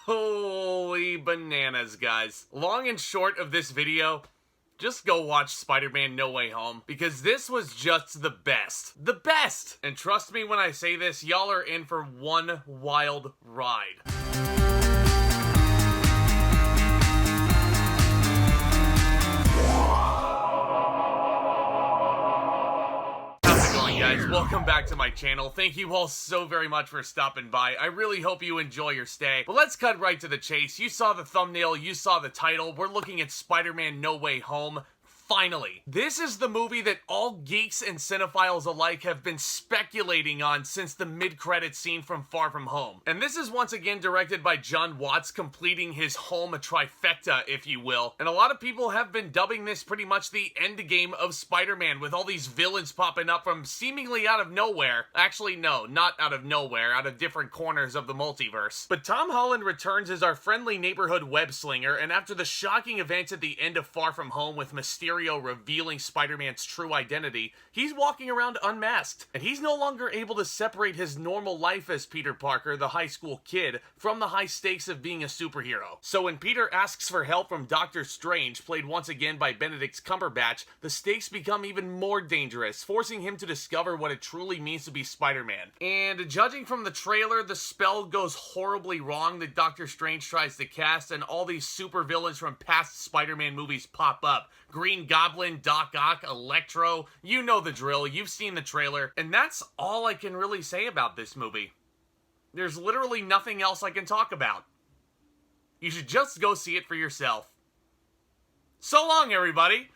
Holy bananas, guys. Long and short of this video, just go watch Spider-Man No Way Home, because this was just the best. The best! And trust me when I say this, y'all are in for one wild ride. Guys, welcome back to my channel. Thank you all so very much for stopping by. I really hope you enjoy your stay. But let's cut right to the chase. You saw the thumbnail, you saw the title. We're looking at Spider-Man No Way Home. Finally, this is the movie that all geeks and cinephiles alike have been speculating on since the mid-credits scene from Far From Home. And this is once again directed by Jon Watts, completing his home trifecta, if you will. And a lot of people have been dubbing this pretty much the endgame of Spider-Man, with all these villains popping up from seemingly out of nowhere. Actually, no, not out of nowhere, out of different corners of the multiverse. But Tom Holland returns as our friendly neighborhood web-slinger, and after the shocking events at the end of Far From Home with Mysterio revealing Spider-Man's true identity, he's walking around unmasked, and he's no longer able to separate his normal life as Peter Parker, the high school kid, from the high stakes of being a superhero. So when Peter asks for help from Doctor Strange, played once again by Benedict Cumberbatch, the stakes become even more dangerous, forcing him to discover what it truly means to be Spider-Man. And judging from the trailer, the spell goes horribly wrong that Doctor Strange tries to cast, and all these supervillains from past Spider-Man movies pop up. Green Goblin, Doc Ock, Electro, you know the drill, you've seen the trailer, and that's all I can really say about this movie. There's literally nothing else I can talk about. You should just go see it for yourself. So long, everybody!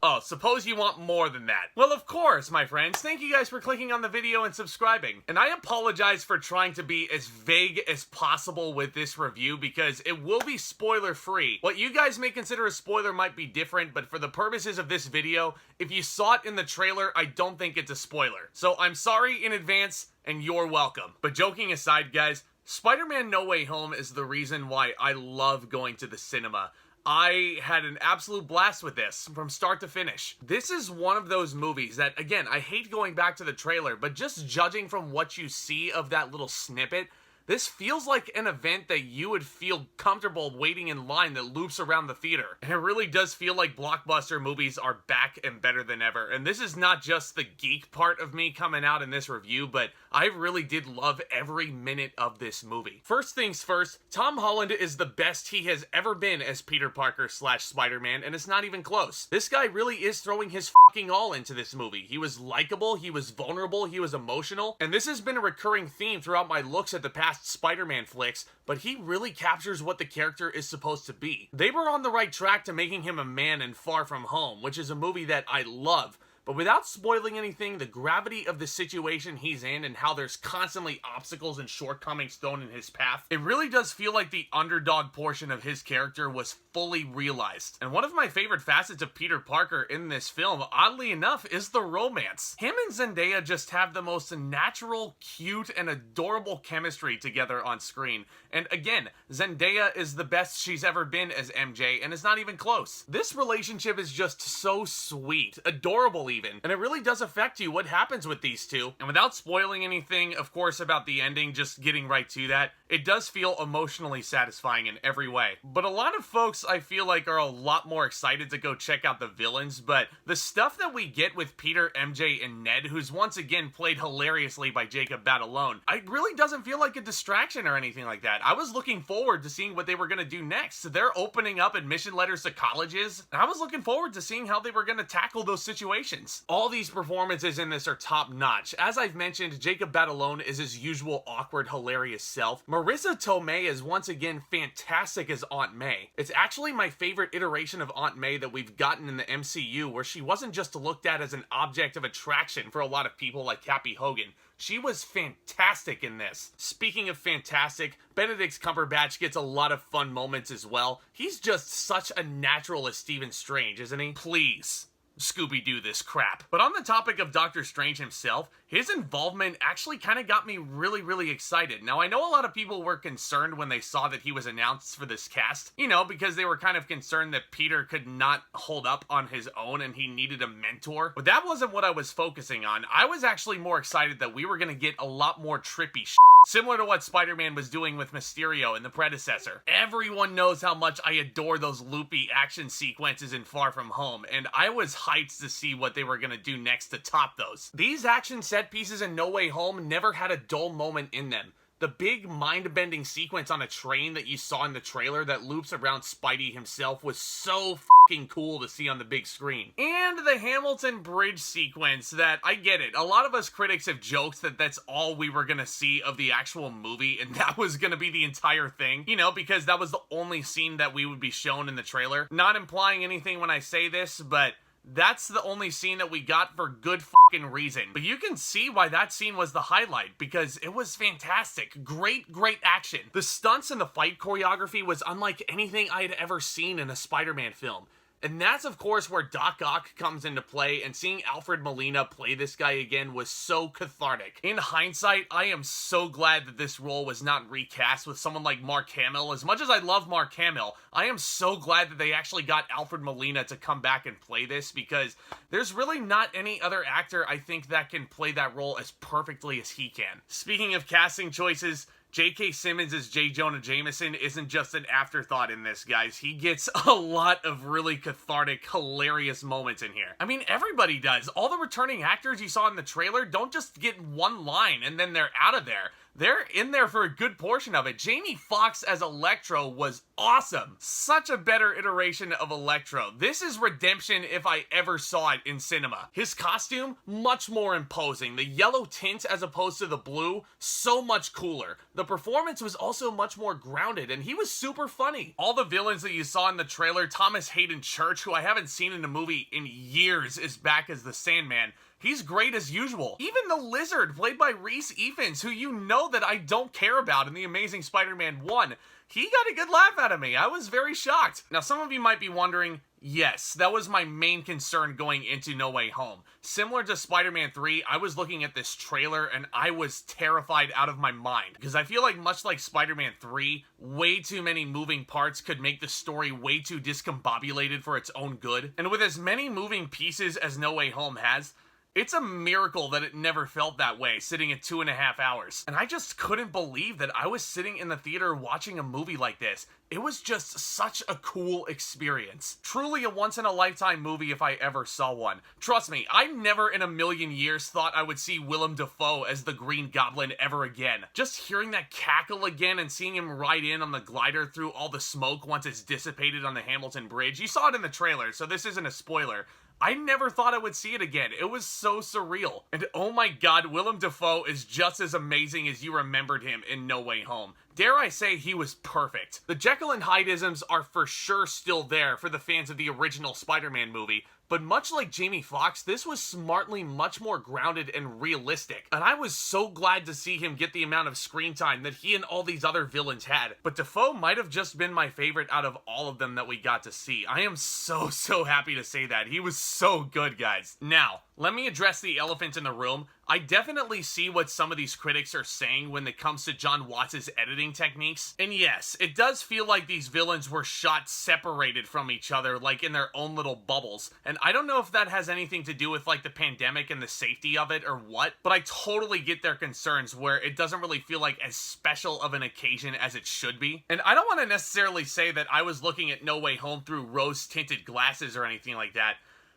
Oh, suppose you want more than that. Well, of course, my friends. Thank you guys for clicking on the video and subscribing. And I apologize for trying to be as vague as possible with this review, because it will be spoiler-free. What you guys may consider a spoiler might be different, but for the purposes of this video, if you saw it in the trailer, I don't think it's a spoiler. So I'm sorry in advance, and you're welcome. But joking aside, guys, Spider-Man No Way Home is the reason why I love going to the cinema. I had an absolute blast with this from start to finish. This is one of those movies that, again, I hate going back to the trailer, but just judging from what you see of that little snippet, this feels like an event that you would feel comfortable waiting in line that loops around the theater. And it really does feel like blockbuster movies are back and better than ever. And this is not just the geek part of me coming out in this review, but I really did love every minute of this movie. First things first, Tom Holland is the best he has ever been as Peter Parker / Spider-Man, and it's not even close. This guy really is throwing his fucking all into this movie. He was likable, he was vulnerable, he was emotional, and this has been a recurring theme throughout my looks at the past Spider-Man flicks, but he really captures what the character is supposed to be. They were on the right track to making him a man in Far From Home, which is a movie that I love. But without spoiling anything, the gravity of the situation he's in and how there's constantly obstacles and shortcomings thrown in his path, it really does feel like the underdog portion of his character was fully realized. And one of my favorite facets of Peter Parker in this film, oddly enough, is the romance. Him and Zendaya just have the most natural, cute, and adorable chemistry together on screen. And again, Zendaya is the best she's ever been as MJ, and it's not even close. This relationship is just so sweet, adorable even, and it really does affect you what happens with these two. And without spoiling anything, of course, about the ending, just getting right to that, it does feel emotionally satisfying in every way. But a lot of folks, I feel like, are a lot more excited to go check out the villains, but the stuff that we get with Peter, MJ, and Ned, who's once again played hilariously by Jacob Batalon, it really doesn't feel like a distraction or anything like that. I was looking forward to seeing what they were going to do next. They're opening up admission letters to colleges, and I was looking forward to seeing how they were going to tackle those situations. All these performances in this are top notch. As I've mentioned, Jacob Batalon is his usual awkward, hilarious self. Marisa Tomei is once again fantastic as Aunt May. It's actually my favorite iteration of Aunt May that we've gotten in the MCU, where she wasn't just looked at as an object of attraction for a lot of people like Happy Hogan. She was fantastic in this. Speaking of fantastic, Benedict Cumberbatch gets a lot of fun moments as well. He's just such a natural as Stephen Strange, isn't he? Please. Scooby-Doo this crap. But on the topic of Doctor Strange himself, his involvement actually kind of got me really excited. Now, I know a lot of people were concerned when they saw that he was announced for this cast, you know, because they were kind of concerned that Peter could not hold up on his own and he needed a mentor. But that wasn't what I was focusing on. I was actually more excited that we were going to get a lot more trippy shit, similar to what Spider-Man was doing with Mysterio in the predecessor. Everyone knows how much I adore those loopy action sequences in Far From Home, and I was hyped to see what they were gonna do next to top those. These action set pieces in No Way Home never had a dull moment in them. The big mind-bending sequence on a train that you saw in the trailer that loops around Spidey himself was so fucking cool to see on the big screen. And the Hamilton Bridge sequence that, I get it, a lot of us critics have joked that that's all we were gonna see of the actual movie and that was gonna be the entire thing, you know, because that was the only scene that we would be shown in the trailer. Not implying anything when I say this, but that's the only scene that we got for good fucking reason. But you can see why that scene was the highlight, because it was fantastic. Great action. The stunts and the fight choreography was unlike anything I had ever seen in a Spider-Man film. And that's, of course, where Doc Ock comes into play, and seeing Alfred Molina play this guy again was so cathartic. In hindsight, I am so glad that this role was not recast with someone like Mark Hamill. As much as I love Mark Hamill, I am so glad that they actually got Alfred Molina to come back and play this, because there's really not any other actor, I think, that can play that role as perfectly as he can. Speaking of casting choices, J.K. Simmons as J. Jonah Jameson isn't just an afterthought in this, guys. He gets a lot of really cathartic, hilarious moments in here. I mean, everybody does. All the returning actors you saw in the trailer don't just get one line and then they're out of there. They're in there for a good portion of it. Jamie Foxx as Electro was awesome. Such a better iteration of Electro. This is redemption if I ever saw it in cinema. His costume, much more imposing. The yellow tint as opposed to the blue, so much cooler. The performance was also much more grounded, and he was super funny. All the villains that you saw in the trailer, Thomas Hayden Church, who I haven't seen in a movie in years, is back as the Sandman. He's great as usual. Even the Lizard, played by Rhys Ifans, who you know that I don't care about in The Amazing Spider-Man 1, he got a good laugh out of me. I was very shocked. Now, some of you might be wondering, yes, that was my main concern going into No Way Home. Similar to Spider-Man 3, I was looking at this trailer and I was terrified out of my mind, because I feel like, much like Spider-Man 3, way too many moving parts could make the story way too discombobulated for its own good. And with as many moving pieces as No Way Home has, it's a miracle that it never felt that way, sitting at 2.5 hours. And I just couldn't believe that I was sitting in the theater watching a movie like this. It was just such a cool experience. Truly a once-in-a-lifetime movie if I ever saw one. Trust me, I never in a million years thought I would see Willem Dafoe as the Green Goblin ever again. Just hearing that cackle again and seeing him ride in on the glider through all the smoke once it's dissipated on the Hamilton Bridge. You saw it in the trailer, so this isn't a spoiler. I never thought I would see it again. It was so surreal. And oh my god, Willem Dafoe is just as amazing as you remembered him in No Way Home. Dare I say he was perfect. The Jekyll and Hyde-isms are for sure still there for the fans of the original Spider-Man movie, but much like Jamie Foxx, this was smartly much more grounded and realistic. And I was so glad to see him get the amount of screen time that he and all these other villains had. But Dafoe might have just been my favorite out of all of them that we got to see. I am so happy to say that. He was so good, guys. Now, let me address the elephant in the room. I definitely see what some of these critics are saying when it comes to Jon Watts' editing techniques. And yes, it does feel like these villains were shot separated from each other, like in their own little bubbles. And I don't know if that has anything to do with like the pandemic and the safety of it or what, but I totally get their concerns where it doesn't really feel like as special of an occasion as it should be. And I don't want to necessarily say that I was looking at No Way Home through rose-tinted glasses or anything like that.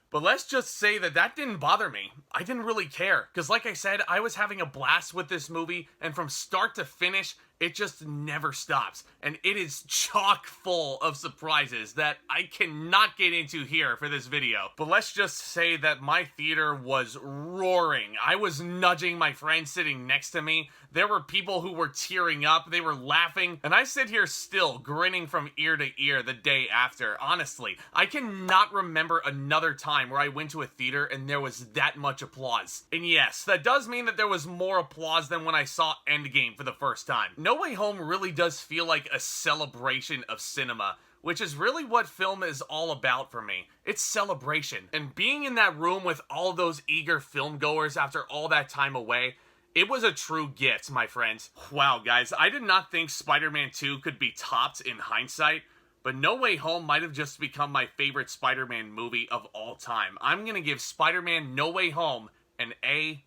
But let's just say that that didn't bother me. I didn't really care, because like I said, I was having a blast with this movie, and from start to finish, it just never stops. And it is chock full of surprises that I cannot get into here for this video. But let's just say that my theater was roaring. I was nudging my friend sitting next to me. There were people who were tearing up, they were laughing, and I sit here still, grinning from ear to ear the day after. Honestly, I cannot remember another time where I went to a theater and there was that much applause. And yes, that does mean that there was more applause than when I saw Endgame for the first time. No Way Home really does feel like a celebration of cinema, which is really what film is all about for me. It's celebration. And being in that room with all those eager film goers after all that time away, it was a true gift, my friends. Wow, guys, I did not think Spider-Man 2 could be topped in hindsight, but No Way Home might have just become my favorite Spider-Man movie of all time. I'm gonna give Spider-Man No Way Home an A+.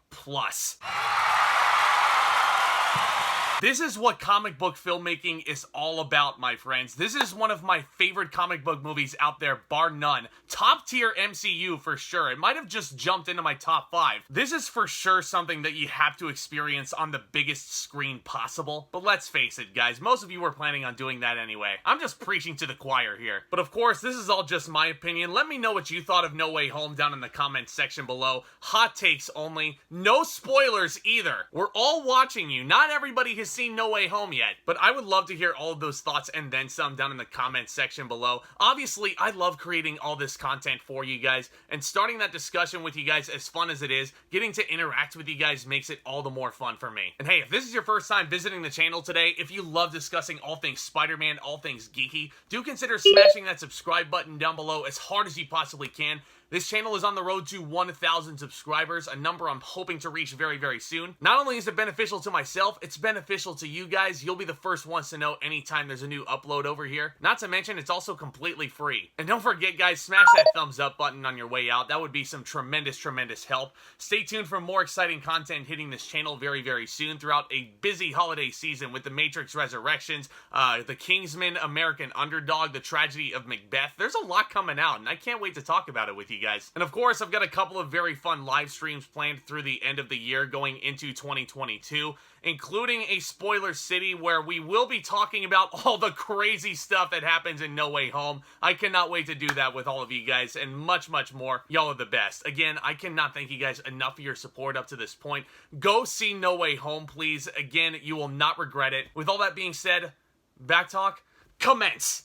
This is what comic book filmmaking is all about, my friends. This is one of my favorite comic book movies out there, bar none. Top tier MCU for sure. It might have just jumped into my top 5. This is for sure something that you have to experience on the biggest screen possible. But let's face it, guys, most of you were planning on doing that anyway. I'm just preaching to the choir here. But of course, this is all just my opinion. Let me know what you thought of No Way Home down in the comments section below. Hot takes only. No spoilers either. We're all watching you. Not everybody has seen No Way Home yet, but I would love to hear all of those thoughts and then some down in the comments section below. Obviously, I love creating all this content for you guys, and starting that discussion with you guys, as fun as it is, getting to interact with you guys makes it all the more fun for me. And hey, if this is your first time visiting the channel today, if you love discussing all things Spider-Man, all things geeky, do consider smashing that subscribe button down below as hard as you possibly can. This channel is on the road to 1,000 subscribers, a number I'm hoping to reach very, very soon. Not only is it beneficial to myself, it's beneficial to you guys. You'll be the first ones to know anytime there's a new upload over here. Not to mention, it's also completely free. And don't forget, guys, smash that thumbs up button on your way out. That would be some tremendous, tremendous help. Stay tuned for more exciting content hitting this channel very, very soon throughout a busy holiday season with The Matrix Resurrections, The Kingsman, American Underdog, The Tragedy of Macbeth. There's a lot coming out, and I can't wait to talk about it with you guys. And of course, I've got a couple of very fun live streams planned through the end of the year going into 2022, including a spoiler city where we will be talking about all the crazy stuff that happens in No Way Home. I cannot wait to do that with all of you guys and much, much more. Y'all are the best. Again, I cannot thank you guys enough for your support up to this point. Go see No Way Home, please. Again, you will not regret it. With all that being said, back talk, commence.